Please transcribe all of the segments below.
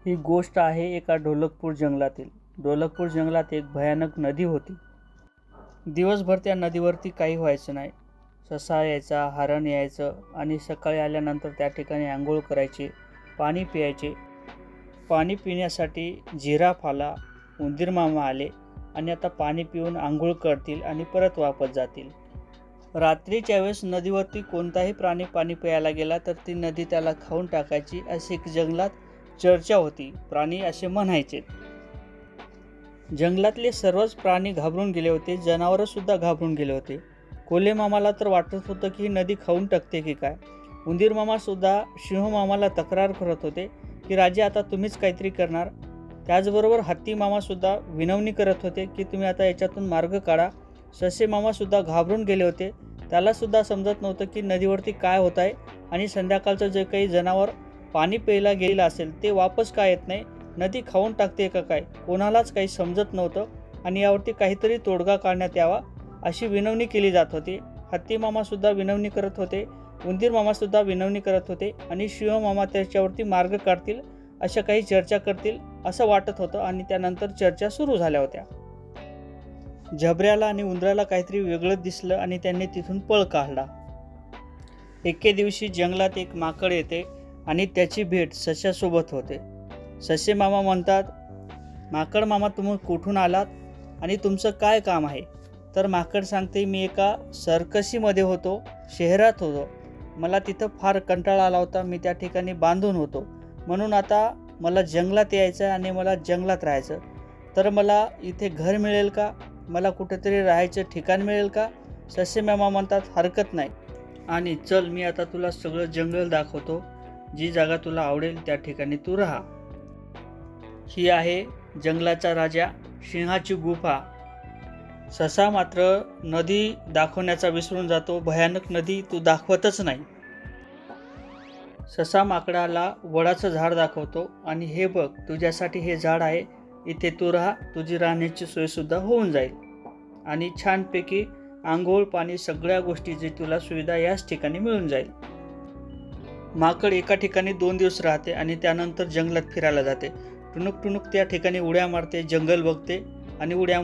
ही गोष्ट आहे एका ढोलकपूर जंगलातील. ढोलकपूर जंगलात एक भयानक नदी होती. दिवसभर त्या नदीवरती काही व्हायचं नाही. ससा यायचा, हरण यायचं आणि सकाळी आल्यानंतर त्या ठिकाणी आंघोळ करायचे, पाणी प्यायचे. पाणी पिण्यासाठी जिराफ आला, उंदीर मामा आले आणि आता पाणी पिऊन आंघोळ करतील आणि परत वापस जातील. रात्रीच्या वेळेस नदीवरती कोणताही प्राणी पाणी प्यायला गेला तर ती नदी त्याला खाऊन टाकायची अशी जंगलात चर्चा होती. प्राणी असे म्हणायचे. जंगलातले सर्वच प्राणी घाबरून गेले होते. जनावरंसुद्धा घाबरून गेले होते. कोल्हे मामाला तर वाटत होतं की ही नदी खाऊन टाकते की काय. उंदीर मामासुद्धा सिंह मामाला तक्रार करत होते की राजे आता तुम्हीच काहीतरी करणार. त्याचबरोबर हत्ती मामासुद्धा विनवणी करत होते की तुम्ही आता याच्यातून मार्ग काढा. ससे मामासुद्धा घाबरून गेले होते. त्यालासुद्धा समजत नव्हतं की नदीवरती काय होत आहे आणि संध्याकाळचं जे काही जनावर पाणी प्यायला गेलेलं असेल ते वापस का येत नाही, नदी खाऊन टाकते का काय, कोणालाच काही समजत नव्हतं आणि यावरती काहीतरी तोडगा काढण्यात यावा अशी विनवणी केली जात होती. हत्ती मामासुद्धा विनवणी करत होते, उंदीर मामासुद्धा विनवणी करत होते आणि सिंह मामा त्याच्यावरती मार्ग काढतील, अशा काही चर्चा करतील असं वाटत होतं. आणि त्यानंतर चर्चा सुरू झाल्या होत्या. झबऱ्याला आणि उंदराला काहीतरी वेगळं दिसलं आणि त्यांनी तिथून पळ काढला. एके दिवशी जंगलात एक माकड येते आणि त्याची भेट सश्यासोबत होते. ससे मामा म्हणतात, माकड मामा तुम्ही कुठून आलात आणि तुमचं काय काम आहे. तर माकड सांगते, मी एका सर्कशीमध्ये होतो, शहरात होतो. मला तिथं फार कंटाळा आला होता. मी त्या ठिकाणी बांधून होतो, म्हणून आता मला जंगलात यायचं आहे आणि मला जंगलात राहायचं. तर मला इथे घर मिळेल का, मला कुठेतरी राहायचं ठिकाण मिळेल का. ससे मामा म्हणतात, हरकत नाही आणि चल मी आता तुला सगळं जंगल दाखवतो. जी जागा तुला आवडेल त्या ठिकाणी तू राहा. ही आहे जंगलाचा राजा सिंहाची गुफा. ससा मात्र नदी दाखवण्याचा विसरून जातो. भयानक नदी तू दाखवतच नाही. ससा माकडाला वडाचं झाड दाखवतो आणि हे बघ, तुझ्यासाठी हे झाड आहे, इथे तू राहा, तुझी राहण्याची सोयसुद्धा होऊन जाईल आणि छानपैकी आंघोळ पाणी सगळ्या गोष्टीची तुला सुविधा याच ठिकाणी मिळून जाईल. माकड एका ठिकाणी 2 दिवस राहते आणि त्यानंतर जंगलात फिरायला जाते. टुणूक टुणूक त्या ठिकाणी उड्या मारते, जंगल बघते आणि उड्या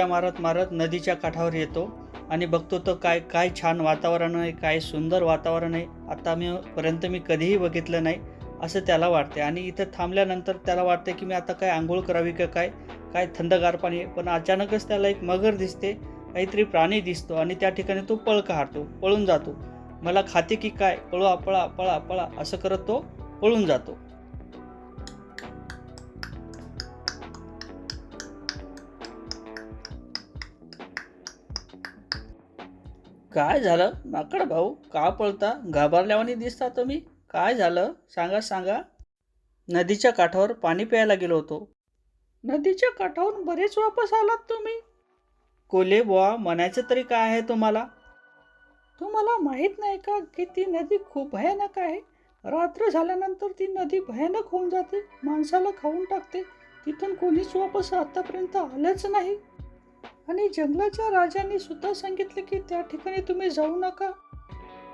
मारत मारत नदीच्या काठावर येतो आणि बघतो तर काय छान वातावरण आहे, काय सुंदर वातावरण आहे, आतापर्यंत मी कधीही बघितलं नाही असं त्याला वाटते. आणि इथं थांबल्यानंतर त्याला वाटते की मी आता काय आंघोळ करावी का काय थंडगार पाणी. पण अचानकच त्याला एक मगर दिसते, काहीतरी प्राणी दिसतो आणि त्या ठिकाणी तो पळ काढतो, पळून जातो. मला खाते की काय, पळा पळा पळा पळा असं करत तो पळून जातो. काय झालं माकड भाऊ, का पळता, घाबरल्यावानी दिसता तुम्ही, काय झालं सांगा. नदीच्या काठावर पाणी प्यायला गेलो होतो. नदीच्या काठावरून बरेच वापस आलात तुम्ही. कोल्हे बुवा, म्हणायचं तरी काय आहे तुम्हाला. तुम्हाला माहीत नाही का की ती नदी खूप भयानक आहे. रात्र झाल्यानंतर ती नदी भयानक होऊन जाते, माणसाला खाऊन टाकते. तिथून कोणीच वापस आतापर्यंत आलंच नाही आणि जंगलाच्या राजांनी सुद्धा सांगितले की त्या ठिकाणी तुम्ही जाऊ नका.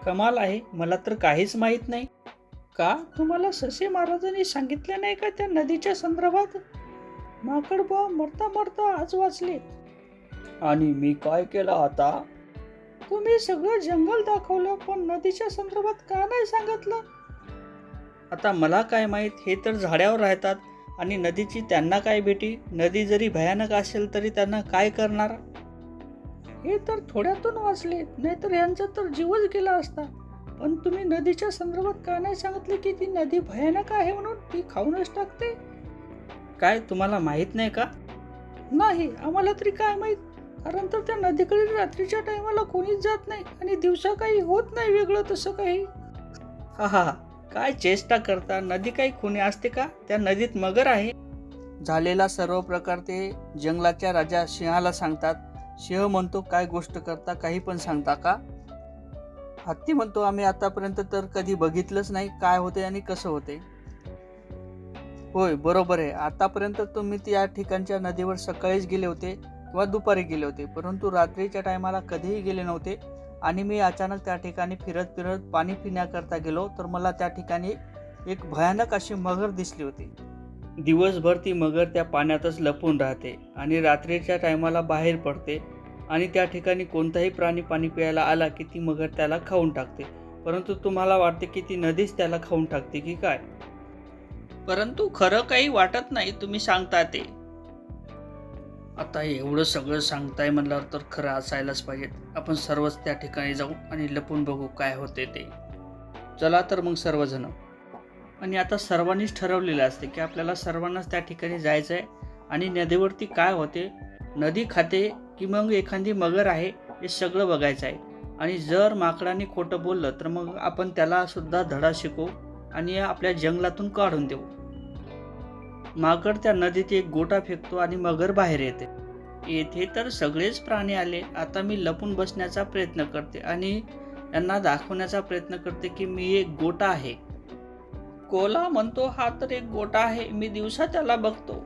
कमाल आहे, मला तर काहीच माहीत नाही. का तुम्हाला ससे महाराजांनी सांगितले नाही का त्या नदीच्या संदर्भात. माकड बुवा, मरता मरता आज वाचले. आणि मी काय केलं आता. तुम्ही सगळं जंगल दाखवलं पण नदीच्या संदर्भात का नाही सांगितलं. आता मला काय माहीत, हे तर झाड्यावर राहतात आणि नदीची त्यांना काय भेटी. नदी जरी भयानक असेल तरी त्यांना काय करणार. हे तर थोड्यातून वाचले, नाहीतर यांचा तर जीवच गेला असता. पण तुम्ही नदीच्या संदर्भात का नाही सांगितले की ती नदी भयानक आहे म्हणून, ती खाऊनच टाकते. काय तुम्हाला माहीत नाही का. नाही, आम्हाला तरी काय माहीत, कारण तर त्या नदीकडे रात्रीच्या टायमाला कोणीच जात नाही आणि दिवसा काही होत नाही वेगळं तसं काही. हा, काय चेष्टा करता, नदी काही खुनी असते का, त्या नदीत मगर आहे. झालेला सर्व प्रकार ते जंगलाच्या राजा सिंहाला सांगतात. सिंह म्हणतो, काय गोष्ट करता, काही पण सांगता का. हत्ती म्हणतो, आम्ही आतापर्यंत तर कधी बघितलंच नाही काय होते आणि कसं होते. होय बरोबर आहे, आतापर्यंत तुम्ही त्या ठिकाणच्या नदीवर सकाळीच गेले होते किंवा दुपारी गेले होते, परंतु रात्रीच्या टायमाला कधीही गेले नव्हते. आणि मी अचानक त्या ठिकाणी फिरत पाणी पिण्याकरता गेलो तर मला त्या ठिकाणी एक भयानक अशी मगर दिसली होती. दिवसभर ती मगर त्या पाण्यातच लपून राहते आणि रात्रीच्या टायमाला बाहेर पडते आणि त्या ठिकाणी कोणताही प्राणी पाणी प्यायला आला की ती मगर त्याला खाऊन टाकते. परंतु तुम्हाला वाटते की ती नदीच त्याला खाऊन टाकते की काय? परंतु खरं काही वाटत नाही तुम्ही सांगता ते. आता एवढं सगळं सांगताय म्हणल्यावर तर खरं असायलाच पाहिजे. आपण सर्वच त्या ठिकाणी जाऊ आणि लपून बघू काय होते ते. चला तर मग सर्वजण. आणि आता सर्वांनीच ठरवलेलं असते की आपल्याला सर्वांनाच त्या ठिकाणी जायचं आहे आणि नदीवरती काय होते, नदी खाते की मग एखादी मगर आहे, हे सगळं बघायचं आहे. आणि जर माकडाने खोटं बोललं तर मग आपण त्याला सुद्धा धडा शिकवू आणि आपल्या जंगलातून काढून देऊ. माकड त्या नदीत एक गोटा फेकतो आणि मगर बाहेर येते. येथे तर सगळेच प्राणी आले. आता मी लपून बसण्याचा प्रयत्न करते आणि त्यांना दाखवण्याचा प्रयत्न करते की मी एक गोटा आहे. कोला म्हणतो हा तर एक गोटा आहे, मी दिवसा त्याला बघतो.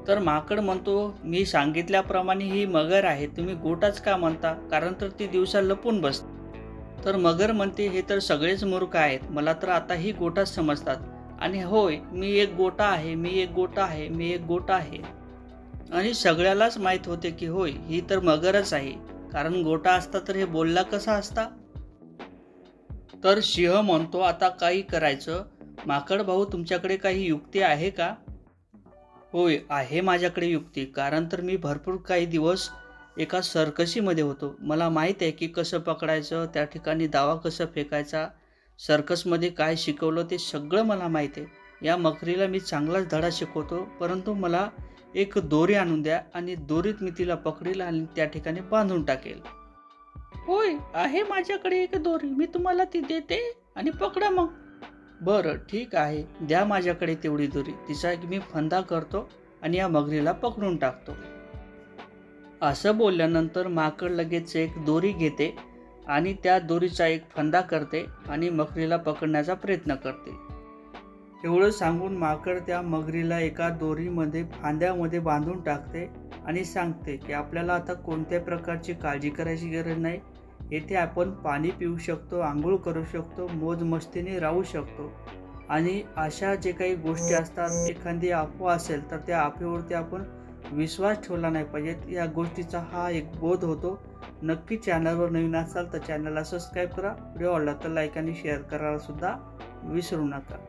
तर माकड म्हणतो मी सांगितल्याप्रमाणे ही मगर आहे, तुम्ही गोटाच का म्हणता, कारण तर ती दिवसा लपून बसते. तर मगर म्हणते हे तर सगळेच मूर्ख आहेत, मला तर आता ही गोटाच समजतात. आणि होय मी एक गोटा आहे, मी एक गोटा आहे, मी एक गोटा आहे. आणि सगळ्यालाच माहीत होते की होय ही तर मगरच आहे, कारण गोटा असता तर हे बोलला कसा असता. तर सिंह म्हणतो आता काही करायचं. माकड भाऊ तुमच्याकडे काही युक्ती आहे का? होय आहे माझ्याकडे युक्ती, कारण तर मी भरपूर काही दिवस एका सर्कशीमध्ये होतो. मला माहीत आहे की कसं पकडायचं, त्या ठिकाणी दावा कसं फेकायचा, सर्कसमध्ये काय शिकवलं ते सगळं मला माहीत आहे. या मगरीला मी चांगलाच धडा शिकवतो, परंतु मला एक दोरी आणून द्या आणि दोरीत मी तिला पकडील आणि त्या ठिकाणी बांधून टाकेल. होय आहे माझ्याकडे एक दोरी, मी तुम्हाला ती देते आणि पकडा मग. बरं ठीक आहे, द्या माझ्याकडे तेवढी दोरी, तिचा मी फंदा करतो आणि या मगरीला पकडून टाकतो. असं बोलल्यानंतर माकड लगेच एक दोरी घेते आणि त्या दोरीचा एक फंदा करते आणि मगरीला पकडण्याचा प्रयत्न करते. एवढं सांगून माकड त्या मगरीला एका दोरीमध्ये फांद्यामध्ये बांधून टाकते आणि सांगते की आपल्याला आता कोणत्या प्रकारची काळजी करायची गरज नाही. येथे आपण पाणी पिऊ शकतो, आंघोळ करू शकतो, मोज मस्तीने राहू शकतो. आणि अशा जे काही गोष्टी असतात, एखादी अफवा असेल तर त्या अफवेवरती आपण विश्वास ठेवला नाही पाहिजे. या गोष्टीचा हा एक बोध होतो. नक्की चॅनलवर नवीन असाल तर चॅनलला सबस्क्राईब करा. व्हिडिओ आवडला तर लाईक आणि शेअर करायला सुद्धा विसरू नका.